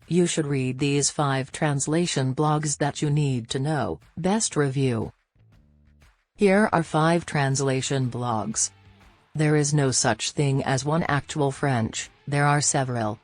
you should read these 5 translation blogs that you need to know. Best review. Here are 5 translation blogs. There is no such thing as one actual French, there are several.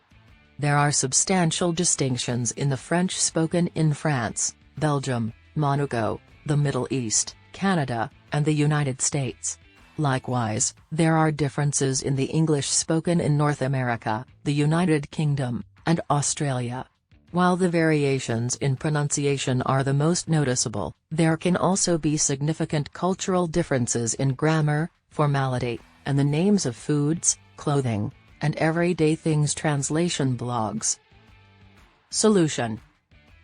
There are substantial distinctions in the French spoken in France, Belgium, Monaco, the Middle East, Canada, and the United States. Likewise, there are differences in the English spoken in North America, the United Kingdom, and Australia. While the variations in pronunciation are the most noticeable, there can also be significant cultural differences in grammar, formality, and the names of foods, clothing, and everyday things. Translation blogs. Solution.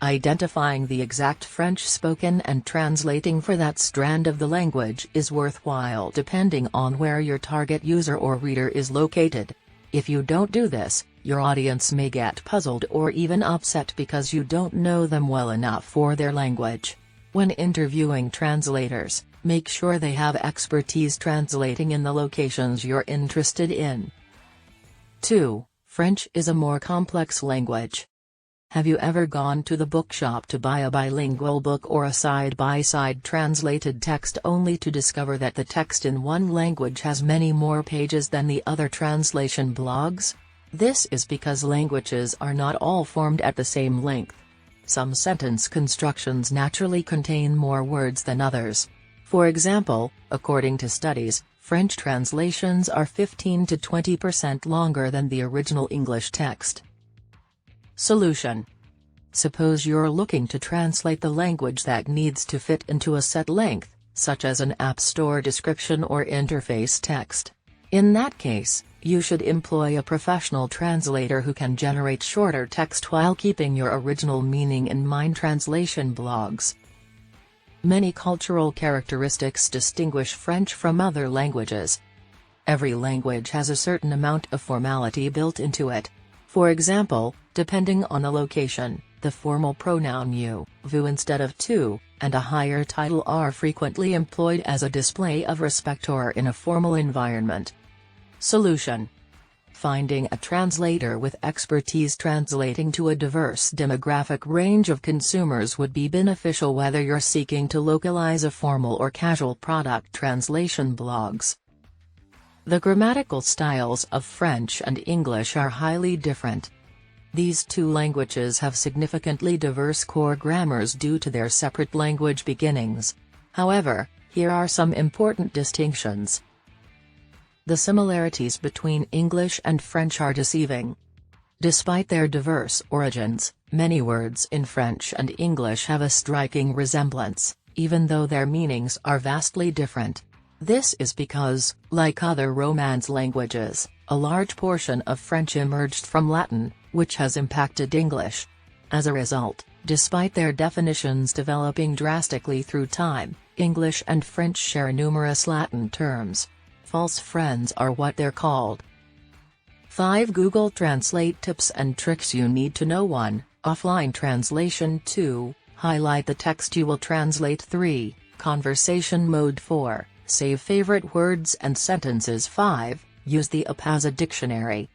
Identifying the exact French spoken and translating for that strand of the language is worthwhile depending on where your target user or reader is located. If you don't do this, your audience may get puzzled or even upset because you don't know them well enough for their language. When interviewing translators, make sure they have expertise translating in the locations you're interested in. 2. French is a more complex language. Have you ever gone to the bookshop to buy a bilingual book or a side-by-side translated text only to discover that the text in one language has many more pages than the other translation blogs? This is because languages are not all formed at the same length. Some sentence constructions naturally contain more words than others. For example, according to studies, French translations are 15 to 20% longer than the original English text. Solution. Suppose you're looking to translate the language that needs to fit into a set length, such as an App Store description or interface text. In that case, you should employ a professional translator who can generate shorter text while keeping your original meaning in mind. Translation blogs. Many cultural characteristics distinguish French from other languages. Every language has a certain amount of formality built into it. For example, depending on the location, the formal pronoun you, vous instead of tu, and a higher title are frequently employed as a display of respect or in a formal environment. Solution. Finding a translator with expertise translating to a diverse demographic range of consumers would be beneficial whether you're seeking to localize a formal or casual product. Translation blogs. The grammatical styles of French and English are highly different. These two languages have significantly diverse core grammars due to their separate language beginnings. However, here are some important distinctions. The similarities between English and French are deceiving. Despite their diverse origins, many words in French and English have a striking resemblance, even though their meanings are vastly different. This is because, like other Romance languages, a large portion of French emerged from Latin, which has impacted English. As a result, despite their definitions developing drastically through time, English and French share numerous Latin terms. False friends are what they're called. 5 Google Translate tips and tricks you need to know. 1. Offline translation. 2. Highlight the text you will translate. 3. Conversation mode. 4. Save favorite words and sentences. 5. Use the app as a dictionary.